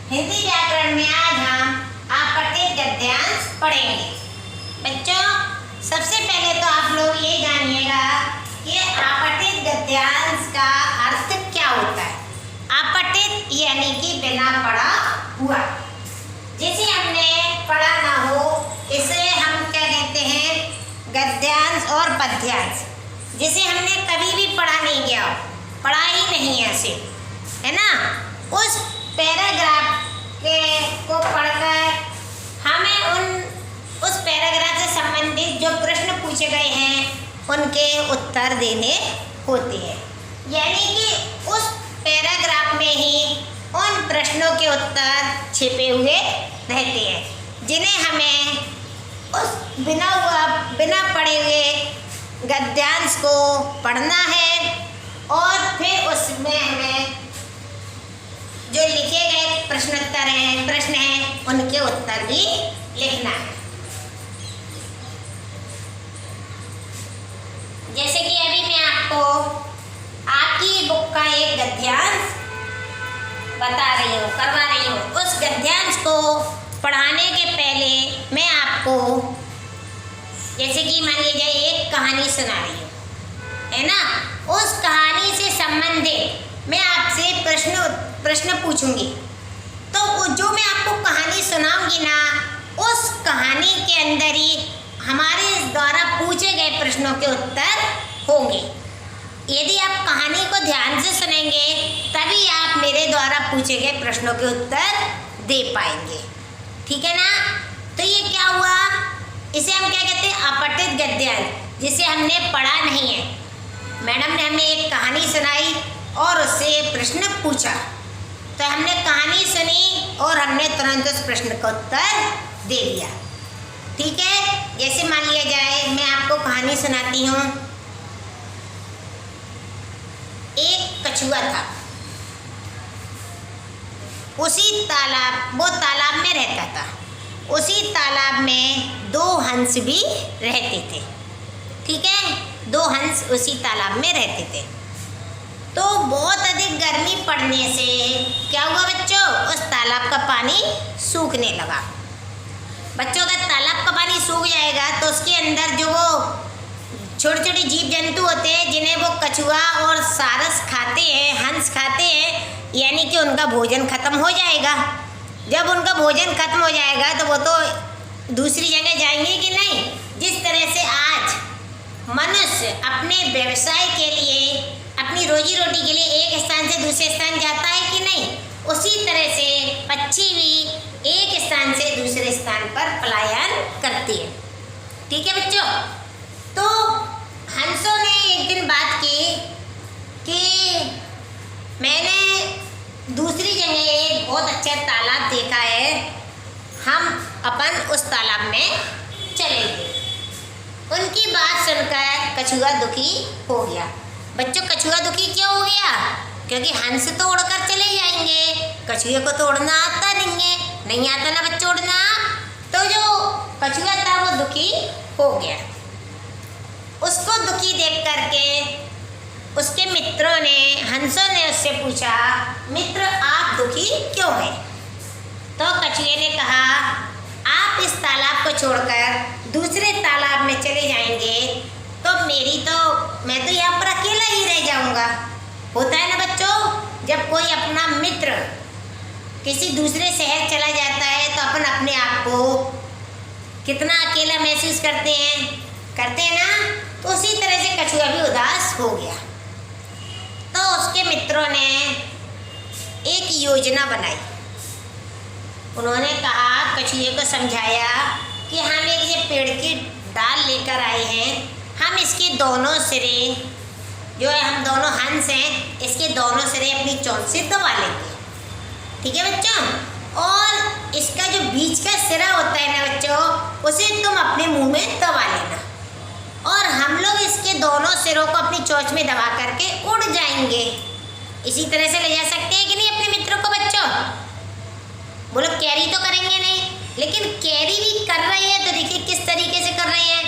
हिंदी व्याकरण में आज हम आपत्तित गद्यांश पढ़ेंगे। बच्चों, सबसे पहले तो आप लोग ये जानिएगा कि आपत्तित गद्यांश का अर्थ क्या होता है। आपत्तित यानी कि बिना पढ़ा हुआ, जिसे हमने पढ़ा ना हो, इसे हम क्या कहते हैं, गद्यांश और पद्यांश। जिसे हमने कभी भी पढ़ा नहीं गया, पढ़ा ही नहीं ऐसे, है ना, उस पैराग्राफ को पढ़कर हमें उस पैराग्राफ से संबंधित जो प्रश्न पूछे गए हैं उनके उत्तर देने होते हैं। यानी कि उस पैराग्राफ में ही उन प्रश्नों के उत्तर छिपे हुए रहते हैं, जिन्हें हमें उस बिना पढ़े हुए गद्यांश को पढ़ना है और फिर उसमें हमें जो लिखे गए प्रश्न हैं उनके उत्तर भी लिखना है। जैसे कि अभी मैं आपको आपकी बुक का एक गद्यांश करवा रही हूँ। उस गद्यांश को पढ़ाने के पहले मैं आपको, जैसे कि मान लीजिए, एक कहानी सुना रही हूँ, है ना, उस कहानी से संबंधित मैं आपसे प्रश्न पूछूंगी। तो जो मैं आपको कहानी सुनाऊंगी ना, उस कहानी के अंदर ही हमारे द्वारा पूछे गए प्रश्नों के उत्तर होंगे। यदि आप कहानी को ध्यान से सुनेंगे तभी आप मेरे द्वारा पूछे गए प्रश्नों के उत्तर दे पाएंगे। ठीक है ना। तो ये क्या हुआ, इसे हम क्या कहते हैं, आपत्तित गद्यांश, जिसे हमने पढ़ा नहीं है। मैडम ने हमें एक कहानी सुनाई और उससे प्रश्न पूछा, तो हमने कहानी सुनी और हमने तुरंत उस प्रश्न का उत्तर दे दिया। ठीक है। जैसे मान लिया जाए, मैं आपको कहानी सुनाती हूँ। एक कछुआ था, वो तालाब में रहता था। उसी तालाब में दो हंस भी रहते थे। ठीक है, दो हंस उसी तालाब में रहते थे। तो बहुत अधिक गर्मी पड़ने से क्या हुआ बच्चों, उस तालाब का पानी सूखने लगा। बच्चों, अगर तालाब का पानी सूख जाएगा तो उसके अंदर जो वो छोटे छोटे जीव जंतु होते हैं, जिन्हें वो कछुआ और सारस खाते हैं, हंस खाते हैं, यानी कि उनका भोजन खत्म हो जाएगा। जब उनका भोजन खत्म हो जाएगा तो वो तो दूसरी जगह जाएंगे कि नहीं। जिस तरह से आज मनुष्य अपने व्यवसाय के लिए, अपनी रोजी रोटी के लिए एक स्थान से दूसरे स्थान जाता है कि नहीं, उसी तरह से पक्षी भी एक स्थान से दूसरे स्थान पर पलायन करती है। ठीक है बच्चों। तो हंसों ने एक दिन बात की कि मैंने दूसरी जगह एक बहुत अच्छा तालाब देखा है, हम अपन उस तालाब में चलेंगे। उनकी बात सुनकर कछुआ दुखी हो गया। बच्चों, कछुआ दुखी क्यों हो गया, क्योंकि हंस तो उड़कर चले जाएंगे, कछुए को तो उड़ना आता नहीं आता ना बच्चों उड़ना। तो जो कछुआ था वो दुखी हो गया। उसको दुखी देख करके उसके मित्रों ने, हंसों ने उससे पूछा, मित्र आप दुखी क्यों हैं? तो कछुए ने कहा, आप इस तालाब को छोड़कर दूसरे तालाब में चले जाएंगे तो मैं तो यहाँ पर अकेला ही रह जाऊँगा। होता है ना बच्चों, जब कोई अपना मित्र किसी दूसरे शहर चला जाता है तो अपन अपने आप को कितना अकेला महसूस करते हैं ना। तो उसी तरह से कछुआ भी उदास हो गया। तो उसके मित्रों ने एक योजना बनाई। उन्होंने कहा, कछुए को समझाया कि हम एक ये पेड़ की डाल लेकर आए हैं, हम इसके दोनों सिरे, जो है हम दोनों हंस हैं, इसके दोनों सिरे अपनी चोंच से दबा लेंगे। ठीक है बच्चों। और इसका जो बीच का सिरा होता है ना बच्चों, उसे तुम अपने मुंह में दबा लेना, और हम लोग इसके दोनों सिरों को अपनी चोंच में दबा करके उड़ जाएंगे। इसी तरह से ले जा सकते हैं कि नहीं अपने मित्रों को बच्चों? बोलो, कैरी तो करेंगे नहीं, लेकिन कैरी भी कर रहे हैं तो देखिए किस तरीके से कर रहे हैं।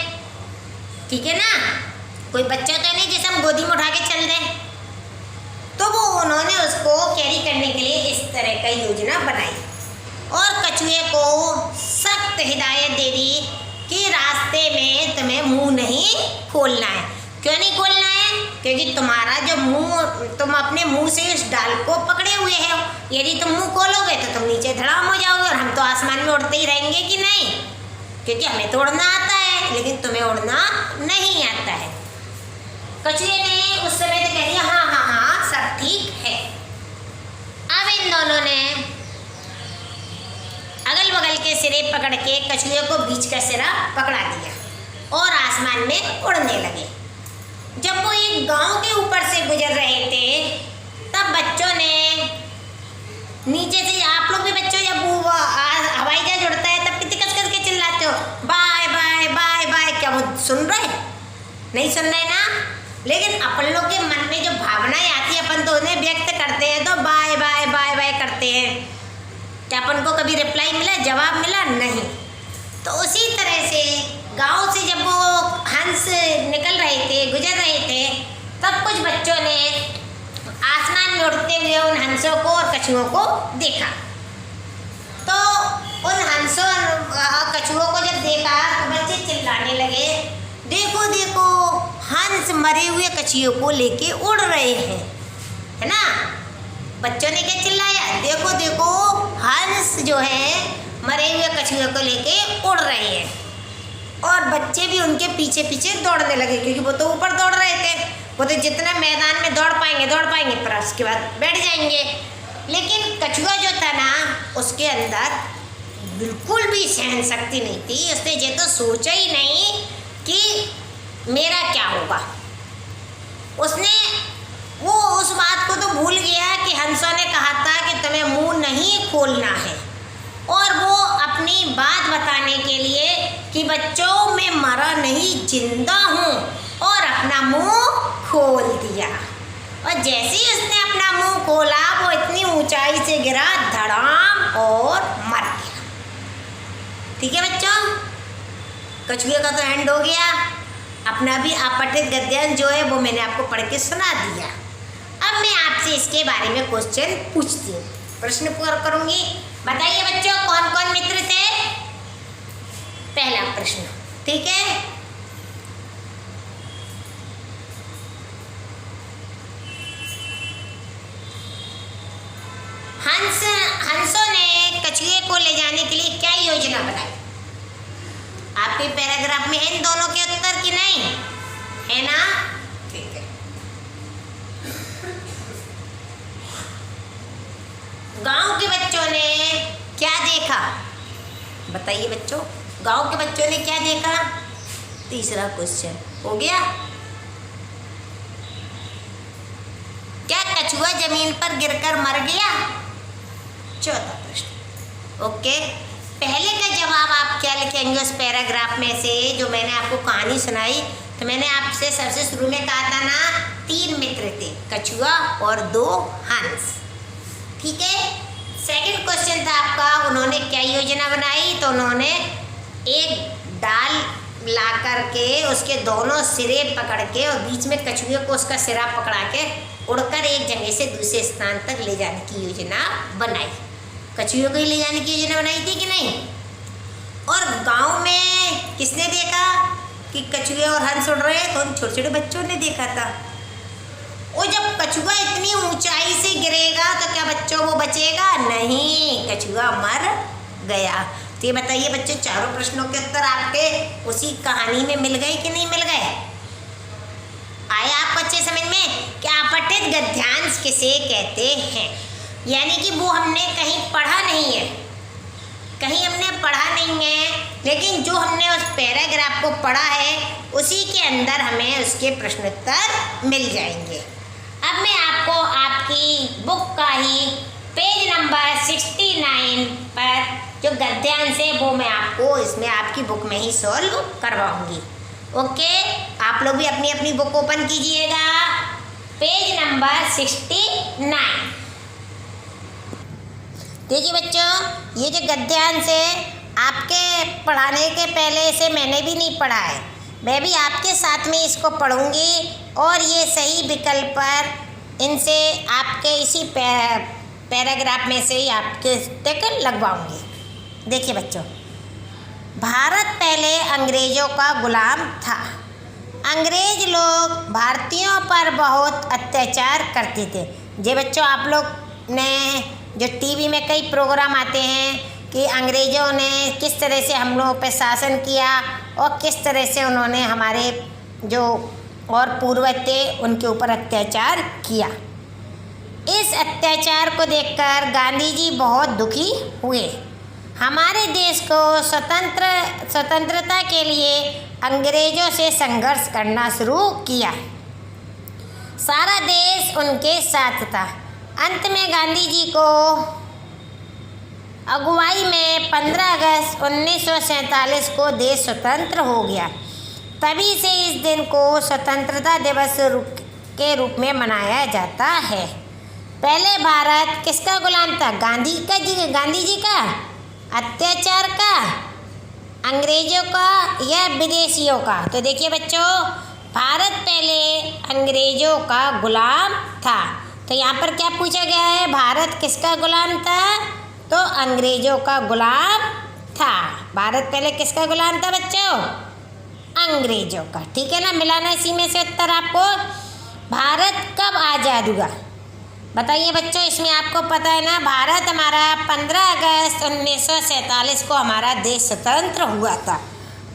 ठीक है ना। कोई बच्चा तो नहीं जैसे हम गोदी में उठा के चल दें। तो वो उन्होंने उसको कैरी करने के लिए इस तरह का योजना बनाई। और कछुए को सख्त हिदायत दे दी कि रास्ते में तुम्हें मुंह नहीं खोलना है। क्यों नहीं खोलना है? क्योंकि तुम्हारा जो मुंह, तुम अपने मुंह से उस डाल को पकड़े हुए हो। यदि तुम मुंह खोलोगे तो तुम नीचे धड़ाम हो जाओगे और हम तो आसमान में उड़ते ही रहेंगे कि नहीं, क्योंकि हमें तो उड़ना आता है लेकिन तुम्हें उड़ना नहीं आता है। कछुए ने उस समय तो कह दिया हाँ हाँ हाँ सब ठीक है। अब इन दोनों ने अगल बगल के सिरे पकड़ के कछुए को बीच का सिरा पकड़ा दिया और आसमान में उड़ने लगे। जब वो एक गांव के ऊपर से गुजर रहे थे तब बच्चों ने नीचे से, आप लोग भी बच्चों जब हवाई जहाज उड़ता है तब कितनी कस कस के चिल्लाते हो बाय बाय बाय बाय, क्या वो सुन रहे? नहीं सुन रहे ना। लेकिन अपन लोग के मन में जो भावनाएं आती है अपन तो उन्हें व्यक्त करते हैं, तो बाय बाय बाय बाय करते हैं। क्या अपन को कभी रिप्लाई मिला, जवाब मिला? नहीं। तो उसी तरह से गांव से जब वो हंस निकल रहे थे, गुजर रहे थे, तब कुछ बच्चों ने आसमान में उड़ते हुए उन हंसों को और कछुओं को देखा। तो उन हंसों और कछुओं को जब देखा तो बच्चे चिल्लाने लगे, देखो देखो हंस मरे हुए कछुओं को लेके उड़ रहे हैं, है ना। बच्चों ने क्या चिल्लाया, देखो देखो हंस जो है मरे हुए कछुओं को लेके उड़ रहे हैं। और बच्चे भी उनके पीछे पीछे दौड़ने लगे, क्योंकि वो तो ऊपर दौड़ रहे थे। वो तो जितना मैदान में दौड़ पाएंगे पर उसके बाद बैठ जाएंगे। लेकिन कछुआ जो था ना, उसके अंदर बिल्कुल भी सहन शक्ति नहीं थी। उसने ये तो सोचा ही नहीं कि मेरा क्या होगा। उसने वो उस बात को तो भूल गया कि हंसों ने कहा था कि तुम्हें मुंह नहीं खोलना है, और वो अपनी बात बताने के लिए कि बच्चों मैं मरा नहीं जिंदा हूँ, और अपना मुंह खोल दिया। और जैसे ही उसने अपना मुंह खोला वो इतनी ऊंचाई से गिरा धड़ाम और मर गया। ठीक है बच्चों, कछुए का तो एंड हो गया। अपना भी अपठित गद्यांश जो है वो मैंने आपको पढ़ के सुना दिया। अब मैं आपसे इसके बारे में क्वेश्चन पूछती हूँ, प्रश्न पूरा करूंगी। बताइए बच्चों कौन कौन मित्र थे? पहला प्रश्न, ठीक है। हंसों ने कछुए को ले जाने के लिए क्या योजना बनाई? आपके पैराग्राफ में है इन दोनों के उत्तर कि नहीं है ना? ठीक है। गांव के बच्चों ने क्या देखा? बताइए बच्चों, गांव के बच्चों ने क्या देखा? तीसरा क्वेश्चन हो गया। क्या कछुआ जमीन पर गिरकर मर गया? चौथा प्रश्न। ओके, पहले का जवाब आप क्या लिखेंगे उस पैराग्राफ में से जो मैंने आपको कहानी सुनाई? तो मैंने आपसे सबसे शुरू में कहा था ना, 3 मित्र थे, कछुआ और 2 हंस। ठीक है। सेकंड क्वेश्चन था आपका, उन्होंने क्या योजना बनाई? तो उन्होंने एक डाल ला करके उसके दोनों सिरे पकड़ के और बीच में कछुए को उसका सिरा पकड़ा के उड़कर एक जगह से दूसरे स्थान तक ले जाने की योजना बनाई। कछुए को ही ले जाने की योजना बनाई थी कि नहीं? और गांव में किसने देखा कि कछुए और हंस उड़ रहे हैं? तो उन छोटे छोटे बच्चों ने देखा था। वो जब कछुआ इतनी ऊंचाई से गिरेगा तो क्या बच्चों वो बचेगा? नहीं, कछुआ मर गया। तो ये बताइए बच्चों, चारों प्रश्नों के उत्तर आपके उसी कहानी में मिल गए कि नहीं मिल गए? आया आपको अच्छे समझ में? क्या अपठित गद्यांश किसे कहते हैं? यानी कि वो हमने कहीं पढ़ा नहीं है, कहीं हमने पढ़ा नहीं है, लेकिन जो हमने उस पैराग्राफ को पढ़ा है उसी के अंदर हमें उसके प्रश्नोत्तर मिल जाएंगे। अब मैं आपको आपकी बुक का ही पेज नंबर 69 पर जो गद्यांश है वो मैं आपको इसमें आपकी बुक में ही सॉल्व करवाऊंगी। ओके, आप लोग भी अपनी अपनी बुक ओपन कीजिएगा, पेज नंबर 69। देखिए बच्चों, ये जो गद्यांश है आपके पढ़ाने के पहले से मैंने भी नहीं पढ़ा है, मैं भी आपके साथ में इसको पढ़ूंगी और ये सही विकल्प पर इनसे आपके इसी पैराग्राफ में से ही आपके टिक लगवाऊंगी। देखिए बच्चों, भारत पहले अंग्रेज़ों का गुलाम था। अंग्रेज लोग भारतीयों पर बहुत अत्याचार करते थे। जे बच्चों, आप लोग ने जो टीवी में कई प्रोग्राम आते हैं कि अंग्रेज़ों ने किस तरह से हम लोगों पर शासन किया और किस तरह से उन्होंने हमारे जो और पूर्वज थे उनके ऊपर अत्याचार किया। इस अत्याचार को देखकर गांधी जी बहुत दुखी हुए। हमारे देश को स्वतंत्रता के लिए अंग्रेज़ों से संघर्ष करना शुरू किया। सारा देश उनके साथ था। अंत में गांधी जी को अगुवाई में 15 अगस्त 1947 को देश स्वतंत्र हो गया। तभी से इस दिन को स्वतंत्रता दिवस के रूप में मनाया जाता है। पहले भारत किसका गुलाम था? गांधी जी का, अत्याचार का, अंग्रेज़ों का या विदेशियों का? तो देखिए बच्चों, भारत पहले अंग्रेज़ों का गुलाम था। तो यहाँ पर क्या पूछा गया है? भारत किसका गुलाम था? तो अंग्रेज़ों का गुलाम था। भारत पहले किसका गुलाम था बच्चों? अंग्रेज़ों का। ठीक है ना, मिलाना इसी में से उत्तर आपको। भारत कब आज़ाद हुआ? बताइए बच्चों, इसमें आपको पता है ना, भारत हमारा 15 अगस्त 1947 को हमारा देश स्वतंत्र हुआ था।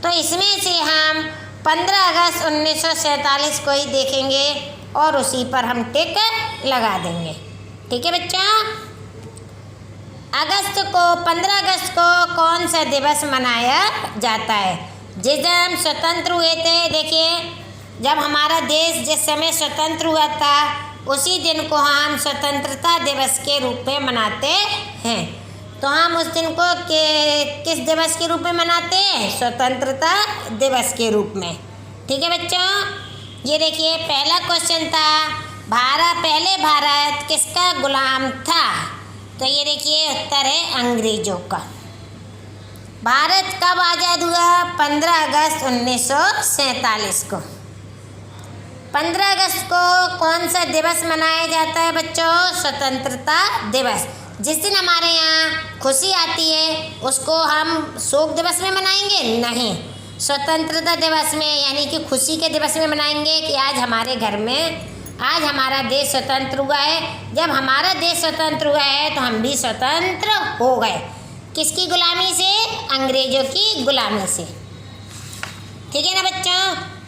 तो इसमें से हम 15 अगस्त 1947 को ही देखेंगे और उसी पर हम टिक लगा देंगे। ठीक है बच्चों, 15 अगस्त को कौन सा दिवस मनाया जाता है? जिस दिन हम स्वतंत्र हुए थे, देखिए जब हमारा देश जिस समय स्वतंत्र हुआ था उसी दिन को हम स्वतंत्रता दिवस के रूप में मनाते हैं। तो हम उस दिन को किस दिवस के रूप में मनाते हैं? स्वतंत्रता दिवस के रूप में। ठीक है बच्चों, ये देखिए पहला क्वेश्चन था, पहले भारत किसका गुलाम था? तो ये देखिए उत्तर है अंग्रेज़ों का। भारत कब आज़ाद हुआ? 15 अगस्त 1947 को। 15 अगस्त को कौन सा दिवस मनाया जाता है बच्चों? स्वतंत्रता दिवस। जिस दिन हमारे यहाँ खुशी आती है उसको हम शोक दिवस में मनाएंगे? नहीं, स्वतंत्रता दिवस में, यानी कि खुशी के दिवस में मनाएंगे कि आज हमारे घर में आज हमारा देश स्वतंत्र हुआ है। जब हमारा देश स्वतंत्र हुआ है तो हम भी स्वतंत्र हो गए। किसकी गुलामी से? अंग्रेज़ों की गुलामी से। ठीक है ना बच्चों,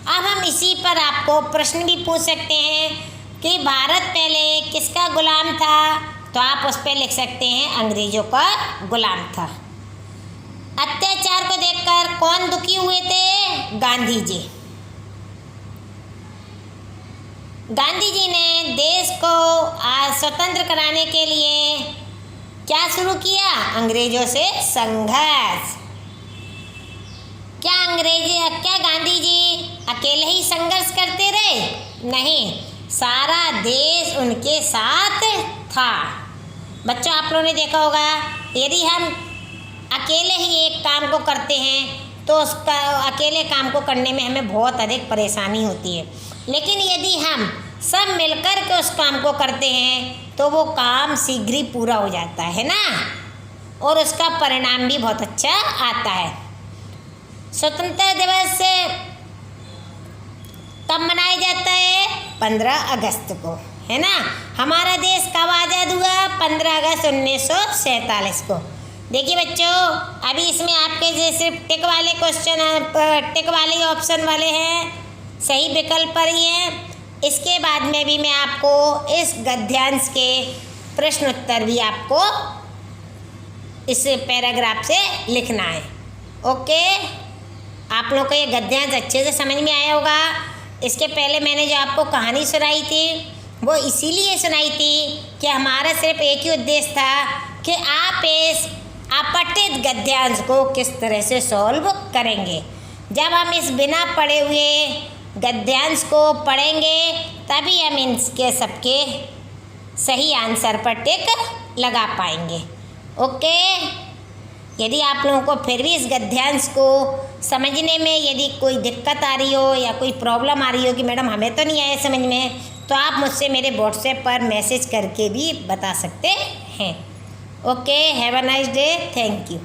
अब हम इसी पर आपको प्रश्न भी पूछ सकते हैं कि भारत पहले किसका गुलाम था? तो आप उस पर लिख सकते हैं अंग्रेज़ों का गुलाम था। अत्याचार को देखकर कौन दुखी हुए थे? गांधी जी। गांधी जी ने देश को स्वतंत्र कराने के लिए क्या शुरू किया? अंग्रेज़ों से संघर्ष। क्या गांधी जी अकेले ही संघर्ष करते रहे? नहीं, सारा देश उनके साथ था। बच्चों, आप लोगों ने देखा होगा, यदि हम अकेले ही एक काम को करते हैं तो उसका अकेले काम को करने में हमें बहुत अधिक परेशानी होती है। लेकिन यदि हम सब मिलकर के उस काम को करते हैं तो वो काम शीघ्र ही पूरा हो जाता है ना, और उसका परिणाम भी बहुत अच्छा आता है। स्वतंत्रता दिवस कब मनाया जाता है? 15 अगस्त को, है ना। हमारा देश कब आज़ाद हुआ? 15 अगस्त 1947 को। देखिए बच्चों, अभी इसमें आपके जैसे टिक वाले क्वेश्चन, टिक वाले ऑप्शन वाले हैं, सही विकल्प पर ही हैं। इसके बाद में भी मैं आपको इस गद्यांश के प्रश्न उत्तर भी आपको इस पैराग्राफ से लिखना है। ओके, आप लोगों को ये गद्यांश अच्छे से समझ में आया होगा। इसके पहले मैंने जो आपको कहानी सुनाई थी वो इसीलिए सुनाई थी कि हमारा सिर्फ एक ही उद्देश्य था कि आप इस अपठित गद्यांश को किस तरह से सॉल्व करेंगे। जब हम इस बिना पढ़े हुए गद्यांश को पढ़ेंगे तभी हम इनके सबके सही आंसर पर टिक लगा पाएंगे। ओके, यदि आप लोगों को फिर भी इस गद्यांश को समझने में यदि कोई दिक्कत आ रही हो या कोई प्रॉब्लम आ रही हो कि मैडम हमें तो नहीं आया समझ में, तो आप मुझसे मेरे व्हाट्सएप पर मैसेज करके भी बता सकते हैं। Okay, have a nice day, thank you.